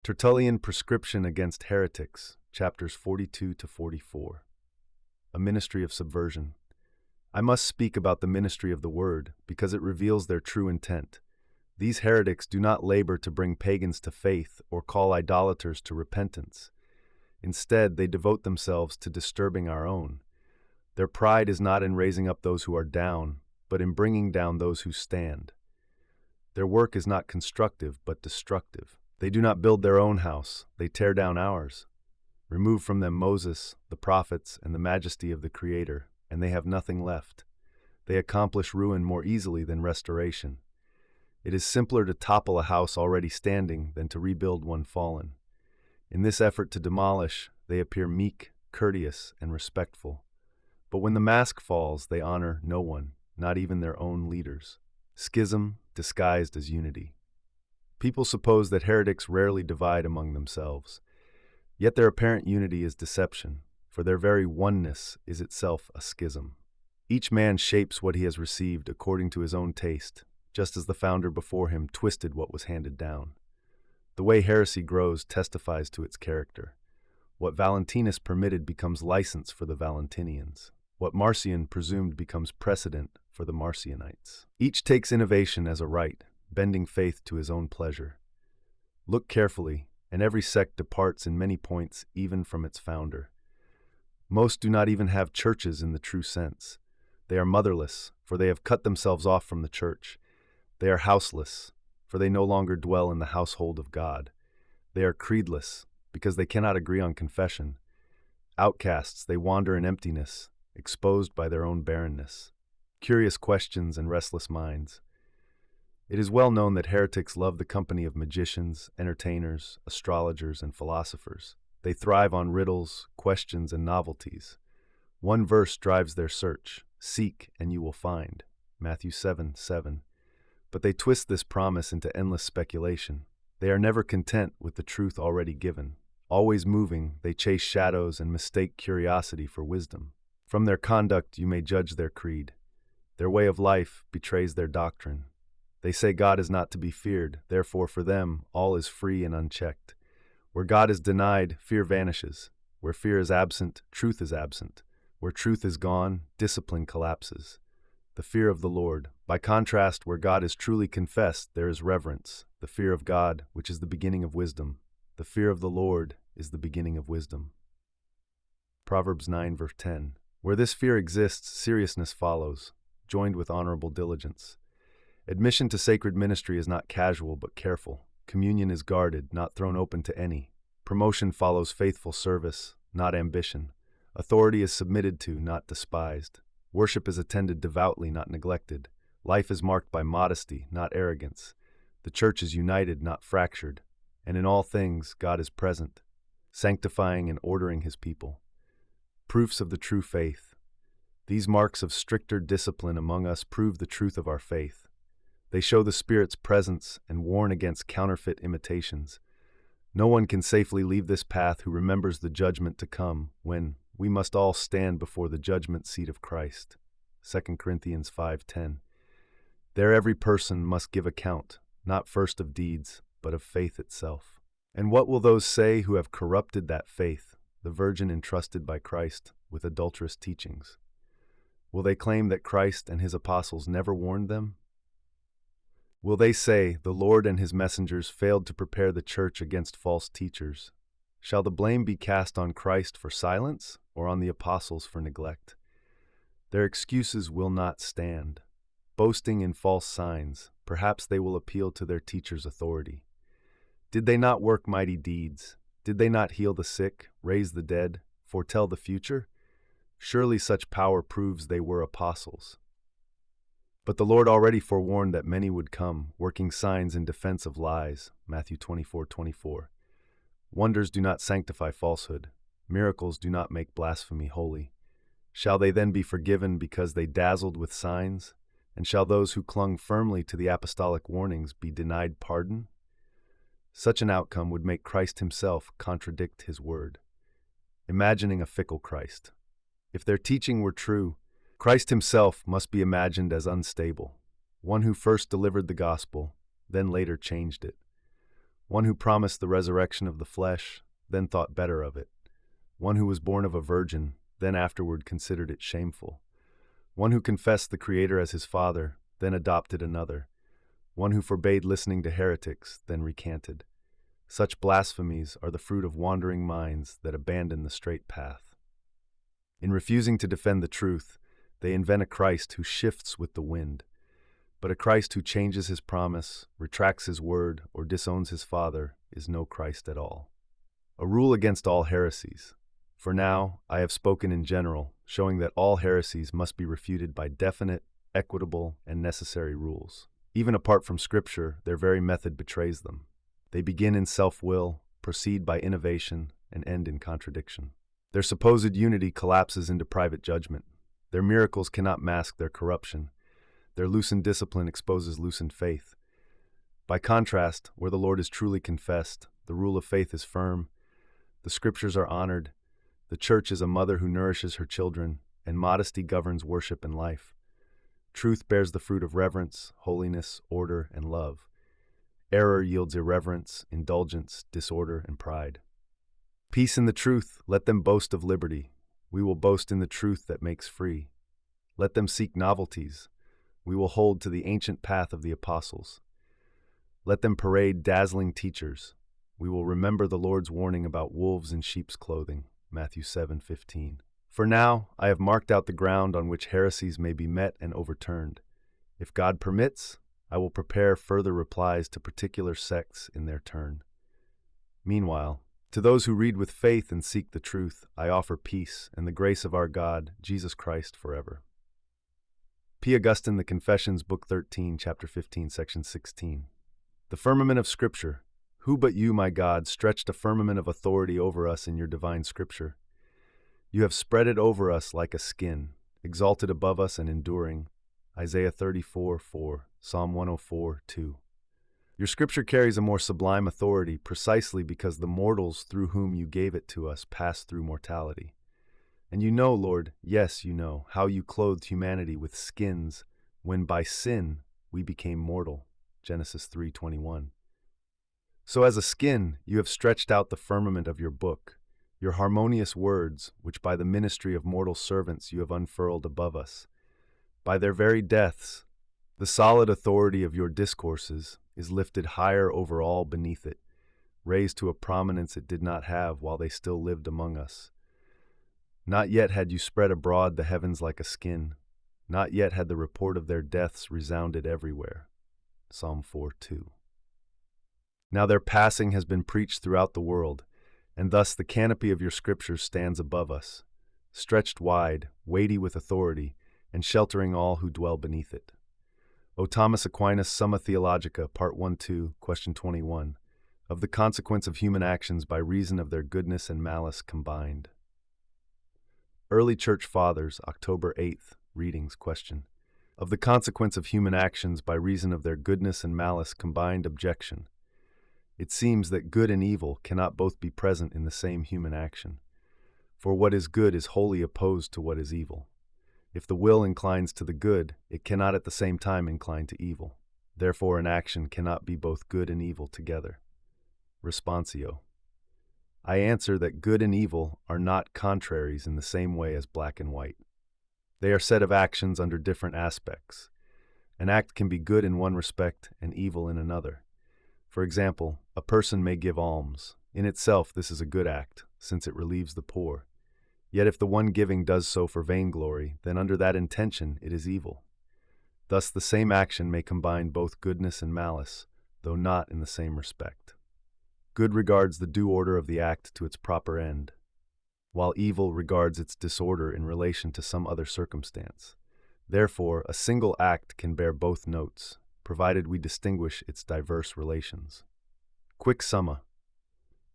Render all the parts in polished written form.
Tertullian Prescription Against Heretics, chapters 42 to 44. A Ministry of Subversion. I must speak about the ministry of the word, because it reveals their true intent. These heretics do not labor to bring pagans to faith or call idolaters to repentance. Instead, they devote themselves to disturbing our own. Their pride is not in raising up those who are down, but in bringing down those who stand. Their work is not constructive, but destructive. They do not build their own house, they tear down ours. Remove from them Moses, the prophets, and the majesty of the Creator, and they have nothing left. They accomplish ruin more easily than restoration. It is simpler to topple a house already standing than to rebuild one fallen. In this effort to demolish, they appear meek, courteous, and respectful. But when the mask falls, they honor no one, not even their own leaders. Schism disguised as unity. People suppose that heretics rarely divide among themselves. Yet their apparent unity is deception, for their very oneness is itself a schism. Each man shapes what he has received according to his own taste, just as the founder before him twisted what was handed down. The way heresy grows testifies to its character. What Valentinus permitted becomes license for the Valentinians. What Marcion presumed becomes precedent for the Marcionites. Each takes innovation as a right, bending faith to his own pleasure. Look carefully, and every sect departs in many points even from its founder. Most do not even have churches in the true sense. They are motherless, for they have cut themselves off from the church. They are houseless, for they no longer dwell in the household of God. They are creedless, because they cannot agree on confession. Outcasts, they wander in emptiness, exposed by their own barrenness. Curious questions and restless minds. It is well known that heretics love the company of magicians, entertainers, astrologers, and philosophers. They thrive on riddles, questions, and novelties. One verse drives their search: "Seek, and you will find." Matthew 7:7. But they twist this promise into endless speculation. They are never content with the truth already given. Always moving, they chase shadows and mistake curiosity for wisdom. From their conduct you may judge their creed. Their way of life betrays their doctrine. They say God is not to be feared, therefore for them all is free and unchecked. Where God is denied, fear vanishes. Where fear is absent, truth is absent. Where truth is gone, discipline collapses. The fear of the Lord. By contrast, where God is truly confessed, there is reverence, the fear of God, which is the beginning of wisdom. The fear of the Lord is the beginning of wisdom. Proverbs 9 verse 10. Where this fear exists, seriousness follows, joined with honorable diligence. Admission to sacred ministry is not casual but careful. Communion is guarded, not thrown open to any. Promotion follows faithful service, not ambition. Authority is submitted to, not despised. Worship is attended devoutly, not neglected. Life is marked by modesty, not arrogance. The church is united, not fractured. And in all things, God is present, sanctifying and ordering his people. Proofs of the true faith. These marks of stricter discipline among us prove the truth of our faith. They show the Spirit's presence and warn against counterfeit imitations. No one can safely leave this path who remembers the judgment to come, when we must all stand before the judgment seat of Christ. 2 Corinthians 5:10. There every person must give account, not first of deeds, but of faith itself. And what will those say who have corrupted that faith, the virgin entrusted by Christ, with adulterous teachings? Will they claim that Christ and his apostles never warned them? Will they say, the Lord and his messengers failed to prepare the church against false teachers? Shall the blame be cast on Christ for silence, or on the apostles for neglect? Their excuses will not stand. Boasting in false signs, perhaps they will appeal to their teacher's authority. Did they not work mighty deeds? Did they not heal the sick, raise the dead, foretell the future? Surely such power proves they were apostles. But the Lord already forewarned that many would come, working signs in defense of lies. Matthew 24:24. Wonders do not sanctify falsehood. Miracles do not make blasphemy holy. Shall they then be forgiven because they dazzled with signs? And shall those who clung firmly to the apostolic warnings be denied pardon? Such an outcome would make Christ himself contradict his word. Imagining a fickle Christ. If their teaching were true, Christ himself must be imagined as unstable, one who first delivered the gospel, then later changed it. one who promised the resurrection of the flesh, then thought better of it, one who was born of a virgin, then afterward considered it shameful, one who confessed the Creator as his Father, then adopted another, one who forbade listening to heretics, then recanted. Such blasphemies are the fruit of wandering minds that abandon the straight path. In refusing to defend the truth, they invent a Christ who shifts with the wind. But a Christ who changes his promise, retracts his word, or disowns his Father is no Christ at all. A rule against all heresies. For now, I have spoken in general, showing that all heresies must be refuted by definite, equitable, and necessary rules. Even apart from Scripture, their very method betrays them. They begin in self-will, proceed by innovation, and end in contradiction. Their supposed unity collapses into private judgment. Their miracles cannot mask their corruption. Their loosened discipline exposes loosened faith. By contrast, where the Lord is truly confessed, the rule of faith is firm, the Scriptures are honored, the Church is a mother who nourishes her children, and modesty governs worship and life. Truth bears the fruit of reverence, holiness, order, and love. Error yields irreverence, indulgence, disorder, and pride. Peace in the truth, let them boast of liberty. We will boast in the truth that makes free. Let them seek novelties. We will hold to the ancient path of the apostles. Let them parade dazzling teachers. We will remember the Lord's warning about wolves in sheep's clothing, Matthew 7:15. For now, I have marked out the ground on which heresies may be met and overturned. If God permits, I will prepare further replies to particular sects in their turn. Meanwhile, to those who read with faith and seek the truth, I offer peace and the grace of our God, Jesus Christ, forever. P. Augustine, The Confessions, Book 13, Chapter 15, Section 16. The firmament of Scripture. Who but you, my God, stretched a firmament of authority over us in your divine Scripture? You have spread it over us like a skin, exalted above us and enduring. Isaiah 34:4, Psalm 104:2. Your Scripture carries a more sublime authority precisely because the mortals through whom you gave it to us passed through mortality. And you know, Lord, yes, you know, how you clothed humanity with skins when by sin we became mortal. Genesis 3:21. So as a skin, you have stretched out the firmament of your book, your harmonious words, which by the ministry of mortal servants you have unfurled above us. By their very deaths, the solid authority of your discourses is lifted higher over all beneath it, raised to a prominence it did not have while they still lived among us. Not yet had you spread abroad the heavens like a skin, not yet had the report of their deaths resounded everywhere. Psalm 4:2. Now their passing has been preached throughout the world, and thus the canopy of your Scriptures stands above us, stretched wide, weighty with authority, and sheltering all who dwell beneath it. O Thomas Aquinas, Summa Theologica, Part 1-2, Question 21, of the consequence of human actions by reason of their goodness and malice combined. Early Church Fathers, October 8th, readings, question. Of the consequence of human actions by reason of their goodness and malice combined, objection. It seems that good and evil cannot both be present in the same human action. For what is good is wholly opposed to what is evil. If the will inclines to the good, it cannot at the same time incline to evil. Therefore, an action cannot be both good and evil together. Responsio. I answer that good and evil are not contraries in the same way as black and white. They are said of actions under different aspects. An act can be good in one respect and evil in another. For example, a person may give alms. In itself, this is a good act, since it relieves the poor. Yet if the one giving does so for vainglory, then under that intention it is evil. Thus the same action may combine both goodness and malice, though not in the same respect. Good regards the due order of the act to its proper end, while evil regards its disorder in relation to some other circumstance. Therefore, a single act can bear both notes, provided we distinguish its diverse relations. Quick summa.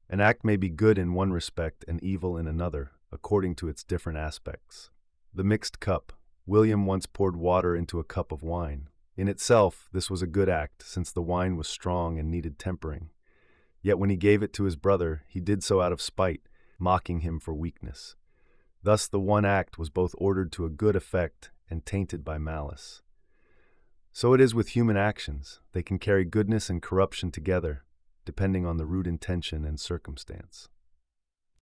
An act may be good in one respect and evil in another, according to its different aspects. The mixed cup. William once poured water into a cup of wine. In itself, this was a good act, since the wine was strong and needed tempering. Yet when he gave it to his brother, he did so out of spite, mocking him for weakness. Thus the one act was both ordered to a good effect and tainted by malice. So it is with human actions. They can carry goodness and corruption together, depending on the root intention and circumstance.